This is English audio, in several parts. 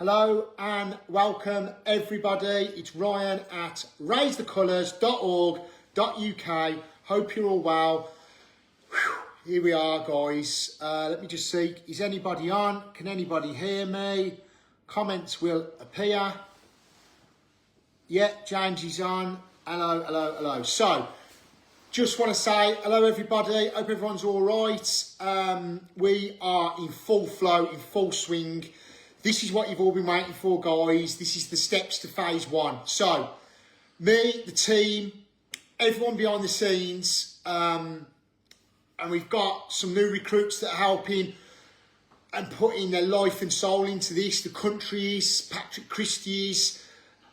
Hello and welcome everybody. It's Ryan at raisethecolours.org.uk. Hope you're all well. Here we are, guys. Let me just see. Is anybody on? Can anybody hear me? Comments will appear. Yeah, James is on. Hello, hello, hello. So, just want to say hello, everybody. Hope everyone's all right. We are in full flow, in full swing. This is what you've all been waiting for, guys. This is the steps to phase one. So, me, the team, everyone behind the scenes, and we've got some new recruits that are helping and putting their life and soul into this. The countries, Patrick Christie's,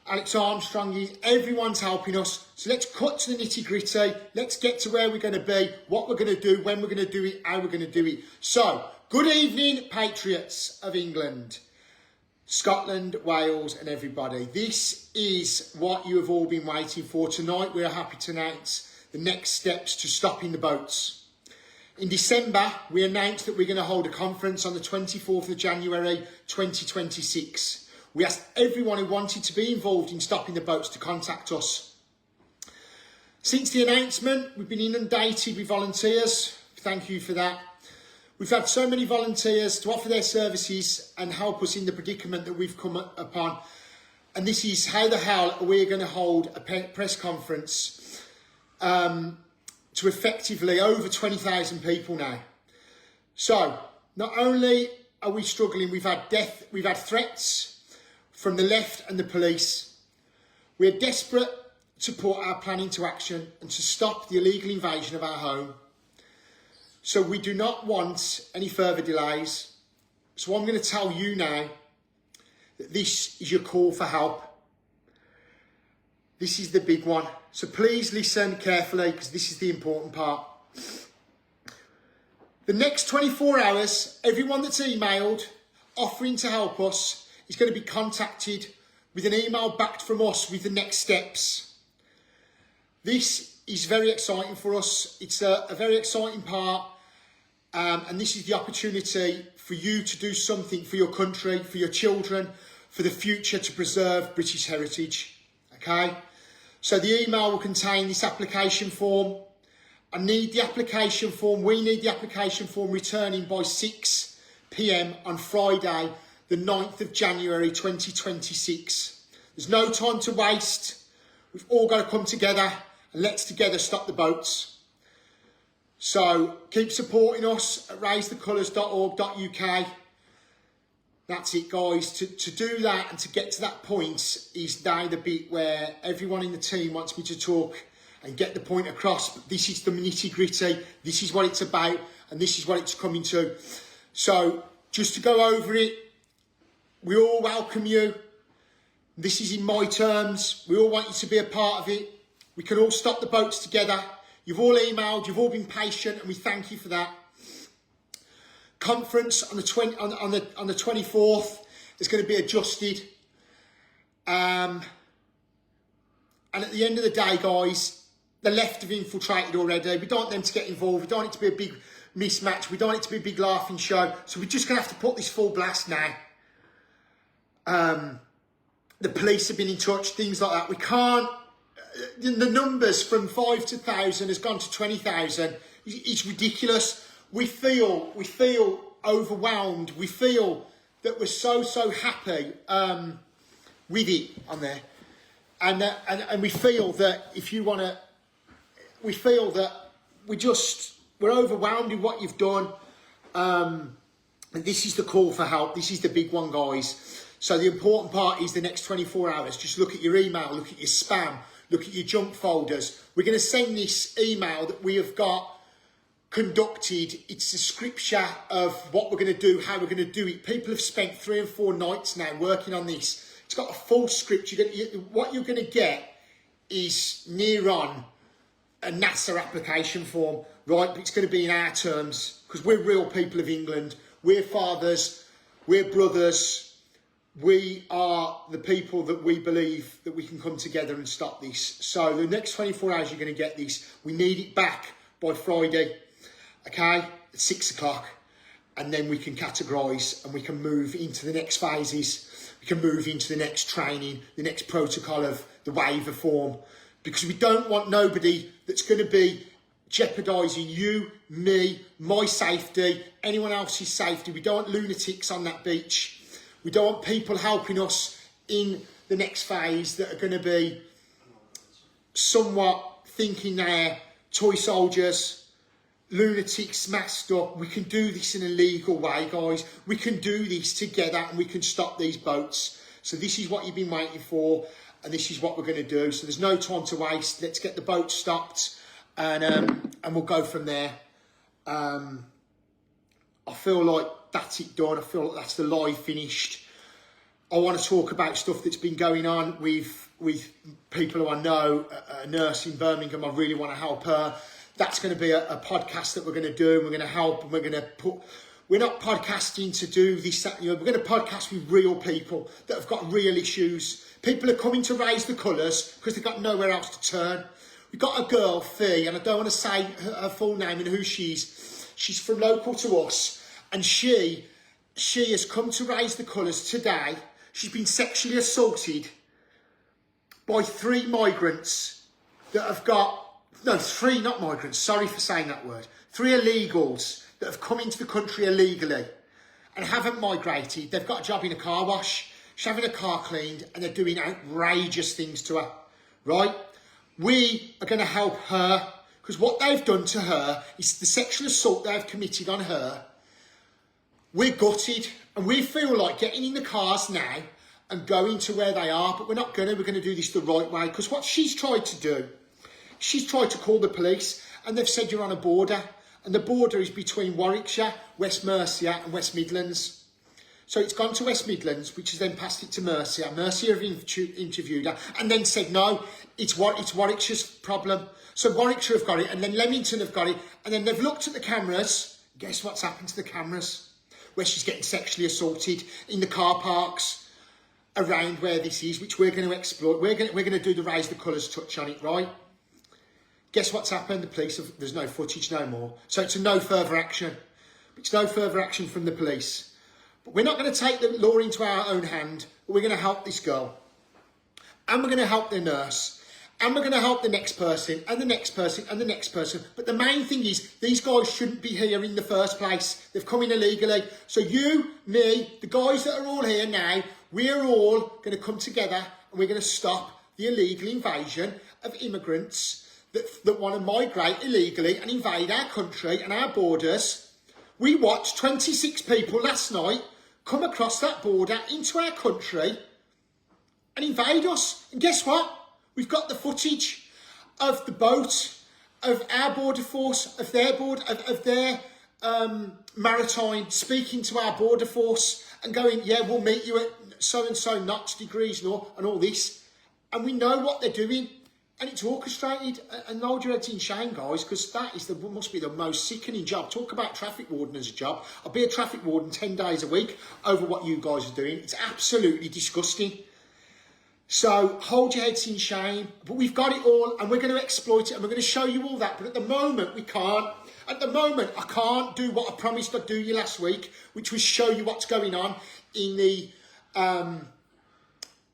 Alex Armstrong, everyone's helping us. So let's cut to the nitty gritty. Let's get to where we're going to be, what we're going to do, when we're going to do it, how we're going to do it. So, good evening, Patriots of England, Scotland, Wales and everybody. This is what you have all been waiting for. Tonight we are happy to announce the next steps to stopping the boats. In December, we announced that we're going to hold a conference on the 24th of January 2026. We asked everyone who wanted to be involved in stopping the boats to contact us. Since the announcement, we've been inundated with volunteers. Thank you for that. We've had so many volunteers to offer their services and help us in the predicament that we've come upon. And this is how the hell we're going to hold a press conference to effectively over 20,000 people now. So not only are we struggling, we've had threats from the left and the police. We're desperate to put our plan into action and to stop the illegal invasion of our home. So we do not want any further delays. So I'm going to tell you now that this is your call for help. This is the big one. So please listen carefully because this is the important part. The next 24 hours, everyone that's emailed offering to help us is going to be contacted with an email back from us with the next steps. This is very exciting for us. It's a very exciting part. And this is the opportunity for you to do something for your country, for your children, for the future to preserve British heritage. Okay? So the email will contain this application form. I need the application form. We need the application form returning by 6 p.m. on Friday, the 9th of January 2026. There's no time to waste. We've all got to come together and let's together stop the boats. So keep supporting us at raisethecolours.org.uk. That's it, guys. To do that and to get to that point is now the bit where everyone in the team wants me to talk and get the point across. But this is the nitty gritty. This is what it's about and this is what it's coming to. So just to go over it, we all welcome you. This is in my terms. We all want you to be a part of it. We can all stop the boats together. You've all emailed, you've all been patient, and we thank you for that. Conference on the 24th is going to be adjusted. And at the end of the day, guys, the left have infiltrated already. We don't want them to get involved. We don't want it to be a big mismatch. We don't want it to be a big laughing show. So we're just going to have to put this full blast now. The police have been in touch, things like that. We can't. The numbers from 5 to 1,000 has gone to 20,000. It's ridiculous. We feel overwhelmed. We feel that we're so happy with it on there, and we feel that if you want to, we feel that we're overwhelmed with what you've done. And this is the call for help. This is the big one, guys. So the important part is the next 24 hours. Just look at your email, look at your spam. Look at your junk folders. We're going to send this email that we have got conducted. It's a scripture of what we're going to do, how we're going to do it. People have spent 3 and 4 nights now working on this. It's got a full script. What you're going to get is near on a NASA application form, right? But it's going to be in our terms because we're real people of England. We're fathers. We're brothers. We are the people that we believe that we can come together and stop this. So the next 24 hours, you're going to get this. We need it back by Friday, okay, at 6 o'clock. and then we can categorise and we can move into the next phases. We can move into the next training, the next protocol of the waiver form, because we don't want nobody that's going to be jeopardising you, me, my safety, anyone else's safety. We don't want lunatics on that beach. We don't want people helping us in the next phase that are going to be somewhat thinking they're toy soldiers, lunatics masked up. We can do this in a legal way, guys. We can do this together and we can stop these boats. So this is what you've been waiting for, and this is what we're going to do. So there's no time to waste. Let's get the boat stopped, and we'll go from there. I feel like that's it done. I feel like that's the live finished. I want to talk about stuff that's been going on with people who I know. A nurse in Birmingham, I really want to help her. That's going to be a podcast that we're going to do, and we're going to help, and we're going to put... We're not podcasting to do this, that, we're going to podcast with real people that have got real issues. People are coming to raise the colours because they've got nowhere else to turn. We've got a girl, Fee, and I don't want to say her full name and who she is. She's from local to us, and she has come to raise the colours today. She's been sexually assaulted by 3 migrants that have got... No, 3 not migrants, sorry for saying that word. 3 illegals that have come into the country illegally and haven't migrated. They've got a job in a car wash. She's having a car cleaned, and they're doing outrageous things to her, right? We are going to help her, because what they've done to her is the sexual assault they've committed on her. We're gutted, and we feel like getting in the cars now and going to where they are, but we're not going to. We're going to do this the right way, because what she's tried to do, she's tried to call the police, and they've said you're on a border, and the border is between Warwickshire, West Mercia and West Midlands. So it's gone to West Midlands, which has then passed it to Mercia. Mercia have interviewed her and then said, no, it's Warwickshire's problem. So Warwickshire have got it, and then Leamington have got it, and then they've looked at the cameras. Guess what's happened to the cameras? Where she's getting sexually assaulted in the car parks around where this is, which we're going to exploit. We're going to do the raise the colours touch on it, right? Guess what's happened? The police have, there's no footage no more. So it's a no further action. It's no further action from the police. But we're not going to take the law into our own hand. But we're going to help this girl. And we're going to help the nurse. And we're going to help the next person, and the next person, and the next person. But the main thing is, these guys shouldn't be here in the first place. They've come in illegally. So you, me, the guys that are all here now, we're all going to come together, and we're going to stop the illegal invasion of immigrants that want to migrate illegally and invade our country and our borders. We watched 26 people last night come across that border into our country and invade us. And guess what? We've got the footage of the boat, of our border force, of their maritime speaking to our border force and going, yeah, we'll meet you at so-and-so knots, degrees, and all this. And we know what they're doing. And it's orchestrated, and hold your heads in shame, guys, because that is must be the most sickening job. Talk about traffic warden as a job. I'll be a traffic warden 10 days a week over what you guys are doing. It's absolutely disgusting. So hold your heads in shame. But we've got it all, and we're going to exploit it, and we're going to show you all that. But at the moment, we can't. At the moment, I can't do what I promised I'd do you last week, which was show you what's going on in the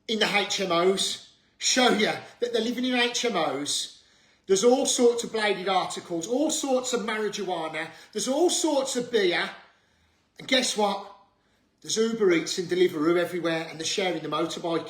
HMOs. Show you that they're living in HMOs. There's all sorts of bladed articles, all sorts of marijuana, there's all sorts of beer. And guess what? There's Uber Eats and Deliveroo everywhere, and they're sharing the motorbike.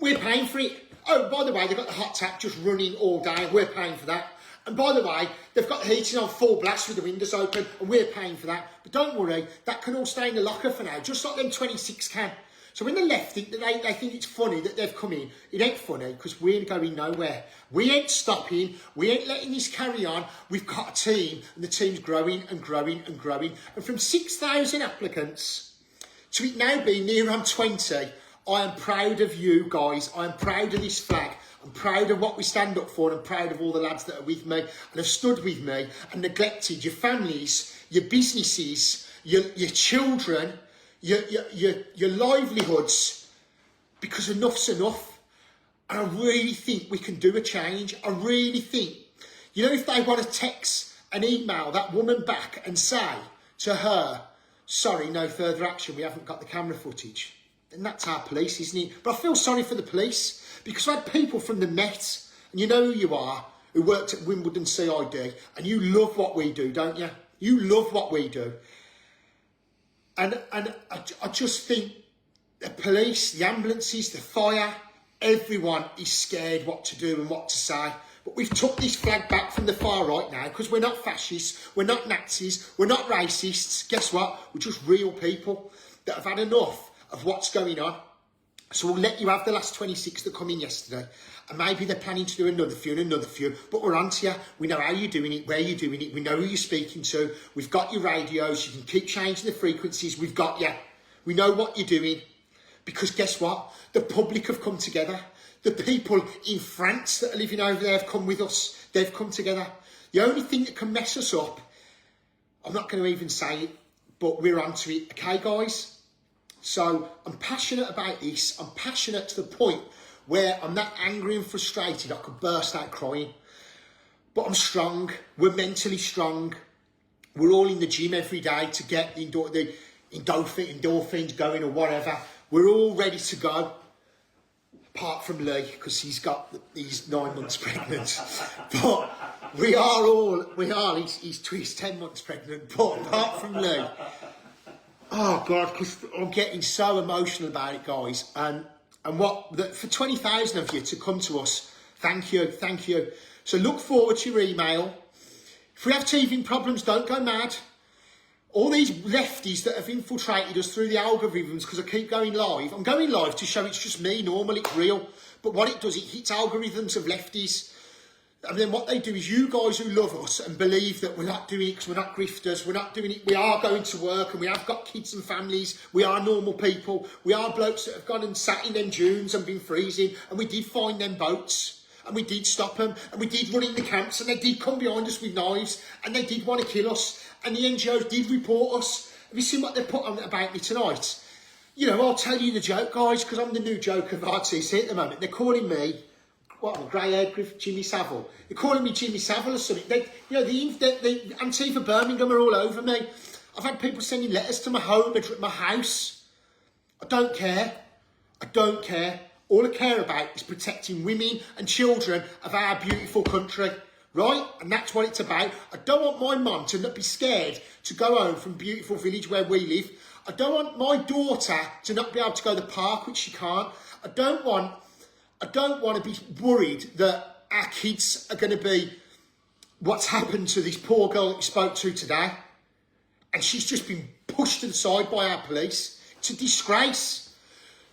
We're paying for it. Oh, by the way, they've got the hot tap just running all day. We're paying for that. And by the way, they've got the heating on full blast with the windows open, and we're paying for that. But don't worry, that can all stay in the locker for now, just like them 26 can. So when the left think that they think it's funny that they've come in, it ain't funny, because we ain't going nowhere. We ain't stopping. We ain't letting this carry on. We've got a team, and the team's growing and growing and growing. And from 6,000 applicants to it now being near on 20, I am proud of you guys. I am proud of this flag. I'm proud of what we stand up for, and I'm proud of all the lads that are with me and have stood with me and neglected your families, your businesses, your children, your livelihoods, because enough's enough. And I really think we can do a change. I really think, if they want to text and email that woman back and say to her, sorry, no further action, we haven't got the camera footage. And that's our police, isn't it? But I feel sorry for the police, because I had people from the Met, and you know who you are, who worked at Wimbledon CID, and you love what we do, don't you? You love what we do. And I just think the police, the ambulances, the fire, everyone is scared what to do and what to say. But we've took this flag back from the far right now, because we're not fascists, we're not Nazis, we're not racists. Guess what? We're just real people that have had enough of what's going on. So we'll let you have the last 26 that come in yesterday. And maybe they're planning to do another few and another few. But we're on to you. We know how you're doing it, where you're doing it. We know who you're speaking to. We've got your radios. You can keep changing the frequencies. We've got you. We know what you're doing. Because guess what? The public have come together. The people in France that are living over there have come with us. They've come together. The only thing that can mess us up, I'm not going to even say it, but we're on to it. Okay, guys? So I'm passionate about this. I'm passionate to the point where I'm that angry and frustrated I could burst out crying. But I'm strong. We're mentally strong. We're all in the gym every day to get the endorphins going or whatever. We're all ready to go. Apart from Lee, because he's 9 months pregnant. But he's 10 months pregnant. But apart from Lee, oh God, because I'm getting so emotional about it, guys. And for 20,000 of you to come to us, thank you. So look forward to your email. If we have teething problems, don't go mad. All these lefties that have infiltrated us through the algorithms, because I keep going live. I'm going live to show it's just me, normal, it's real. But what it does, it hits algorithms of lefties. And then what they do is, you guys who love us and believe that we're not doing it because we're not grifters, we're not doing it, we are going to work and we have got kids and families, we are normal people, we are blokes that have gone and sat in them dunes and been freezing, and we did find them boats, and we did stop them, and we did run in the camps, and they did come behind us with knives, and they did want to kill us, and the NGOs did report us. Have you seen what they put on about me tonight? You know, I'll tell you the joke, guys, because I'm the new joke of RTC at the moment. They're calling me, what, I'm a grey-haired Jimmy Savile. They're calling me Jimmy Savile or something. The Antifa Birmingham are all over me. I've had people sending letters to my home, my house. I don't care. All I care about is protecting women and children of our beautiful country, right? And that's what it's about. I don't want my mum to not be scared to go home from beautiful village where we live. I don't want my daughter to not be able to go to the park, which she can't. I don't want to be worried that our kids are going to be what's happened to this poor girl that you spoke to today. And she's just been pushed to the side by our police. It's a disgrace.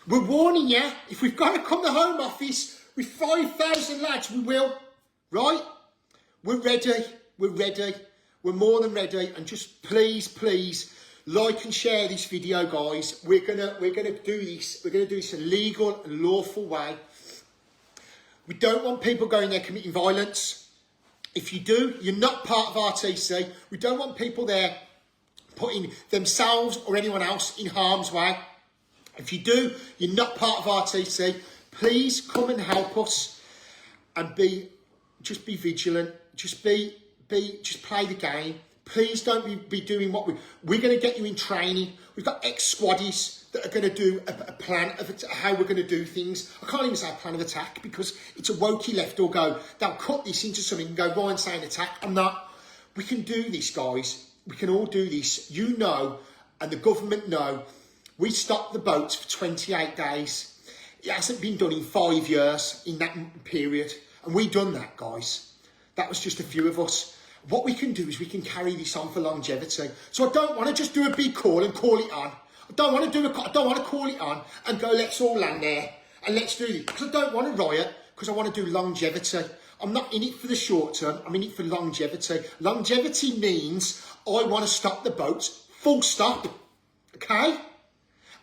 We're warning you, if we've got to come to the Home Office with 5,000 lads, we will, right? We're ready. We're more than ready. And just please, like and share this video, guys. We're gonna do this. We're gonna do this in a legal and lawful way. We don't want people going there committing violence. If you do, you're not part of RTC. We don't want people there putting themselves or anyone else in harm's way. If you do, you're not part of RTC. Please come and help us, and just be vigilant. Just play the game. Please don't be doing what we're going to get you in training. We've got ex-squaddies that are going to do a plan of how we're going to do things. I can't even say a plan of attack, because it's a wokey left or go, they'll cut this into something and go, Ryan saying attack. I'm not. We can do this, guys. We can all do this. You know, and the government know. We stopped the boats for 28 days. It hasn't been done in 5 years in that period. And we done that, guys. That was just a few of us. What we can do is we can carry this on for longevity. So I don't want to just do a big call and call it on. I don't want to call it on and go, let's all land there and let's do this. Because I don't want to riot, because I want to do longevity. I'm not in it for the short term. I'm in it for longevity. Longevity means I want to stop the boats, full stop. Okay?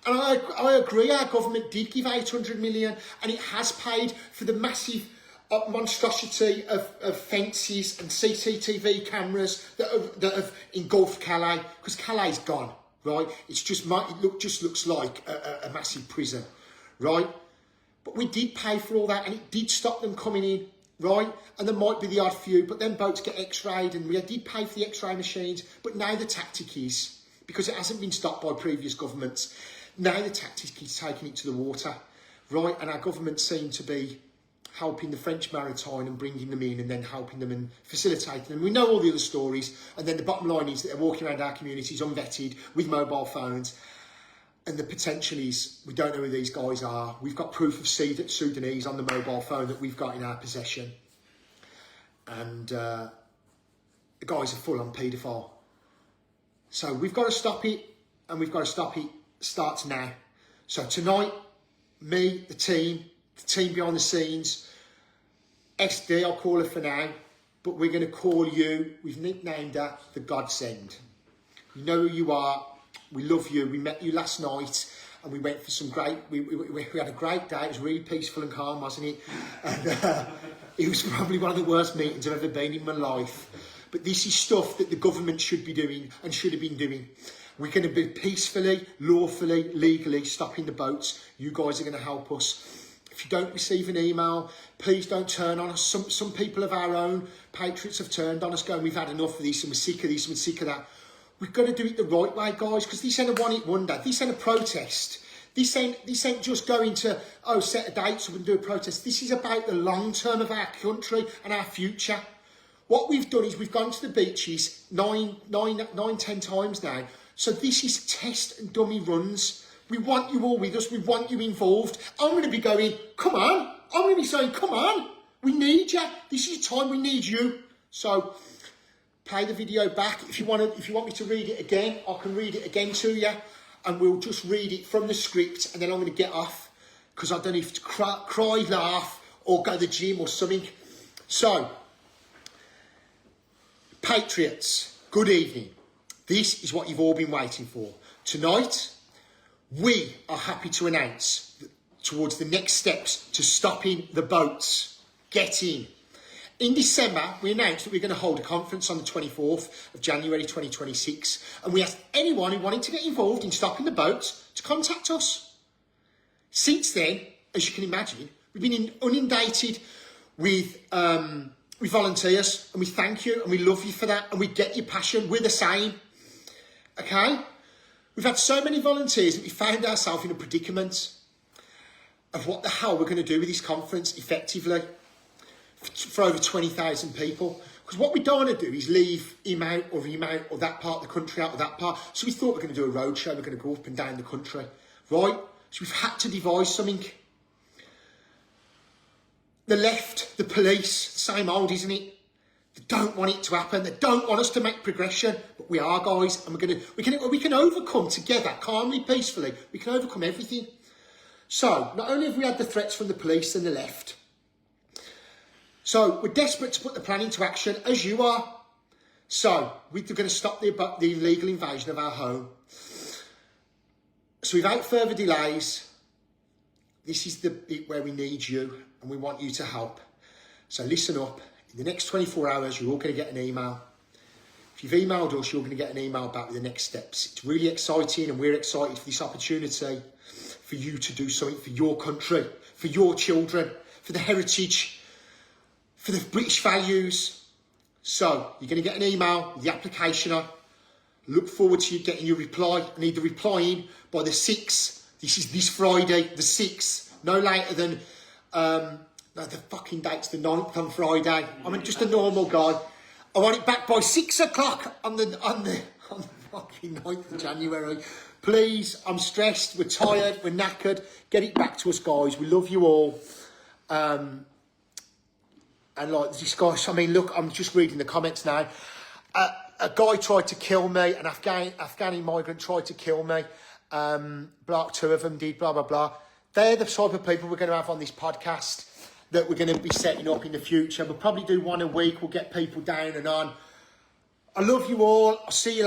And I agree, our government did give 800 million, and it has paid for the massive monstrosity of fences and CCTV cameras that have engulfed Calais, because Calais is gone, right? It just looks like a massive prison, right? But we did pay for all that, and it did stop them coming in, right? And there might be the odd few, but then boats get x-rayed, and we did pay for the x-ray machines. But now the tactic is, because it hasn't been stopped by previous governments. Now the tactic is taking it to the water, right? And our government seem to be helping the French Maritime and bringing them in and then helping them and facilitating them. We know all the other stories. And then the bottom line is that they're walking around our communities unvetted with mobile phones. And the potential is, we don't know who these guys are. We've got proof of Sudanese on the mobile phone that we've got in our possession. And the guys are full on paedophile. So we've got to stop it, and we've got to stop it. Starts now. So tonight, me, the team behind the scenes, SD, I'll call her for now, but we're going to call you, we've nicknamed her the Godsend. You know who you are. We love you. We met you last night and we went for some great, we had a great day. It was really peaceful and calm, wasn't it? And it was probably one of the worst meetings I've ever been in my life. But this is stuff that the government should be doing and should have been doing. We're going to be peacefully, lawfully, legally stopping the boats. You guys are going to help us. If you don't receive an email, please don't turn on us. Some people of our own patriots have turned on us going, we've had enough of this and we're sick of this and we're sick of that. We've got to do it the right way, guys, because this ain't a one-hit wonder. This ain't a protest. This ain't just going to, set a date so we can do a protest. This is about the long term of our country and our future. What we've done is we've gone to the beaches 10 times now. So this is test and dummy runs. We want you all with us. We want you involved. I'm going to be going, come on. I'm going to be saying, come on. We need you. This is time we need you. So play the video back. If you want me to read it again, I can read it again to you. And we'll just read it from the script. And then I'm going to get off because I don't need to cry, laugh, or go to the gym or something. So, patriots, good evening. This is what you've all been waiting for. Tonight, we are happy to announce towards the next steps to stopping the boats. Get in. In December, we announced that we're going to hold a conference on the 24th of January 2026. And we asked anyone who wanted to get involved in stopping the boats to contact us. Since then, as you can imagine, we've been inundated with volunteers. And we thank you and we love you for that. And we get your passion. We're the same. Okay? We've had so many volunteers that we found ourselves in a predicament of what the hell we're going to do with this conference effectively for over 20,000 people. Because what we don't want to do is leave him out or that part of the country out of that part. So we thought we're going to do a roadshow. We're going to go up and down the country. Right? So we've had to devise something. The left, the police, same old, isn't it? They don't want it to happen. They don't want us to make progression, but we are, guys, and we can overcome together, calmly, peacefully. We can overcome everything. So not only have we had the threats from the police and the left, so we're desperate to put the plan into action, as you are. So we're going to stop the illegal invasion of our home. So without further delays, this is the bit where we need you, and we want you to help. So listen up. In the next 24 hours, you're all going to get an email. If you've emailed us, you're going to get an email back with the next steps. It's really exciting, and we're excited for this opportunity for you to do something for your country, for your children, for the heritage, for the British values. So you're going to get an email with the application on. Look forward to you getting your reply. I need the reply in by the 6th. This is this Friday, the 6th. No later than... No, the fucking date's the 9th on Friday. I'm just a normal guy. I want it back by 6 o'clock on the fucking 9th of January. Please, I'm stressed, we're tired, we're knackered. Get it back to us, guys. We love you all. And like this guy, I mean, look, I'm just reading the comments now. A guy tried to kill me, an Afghani migrant tried to kill me. Two of them did, blah, blah, blah. They're the type of people we're going to have on this podcast that we're going to be setting up in the future. We'll probably do one a week. We'll get people down and on. I love you all. I'll see you later.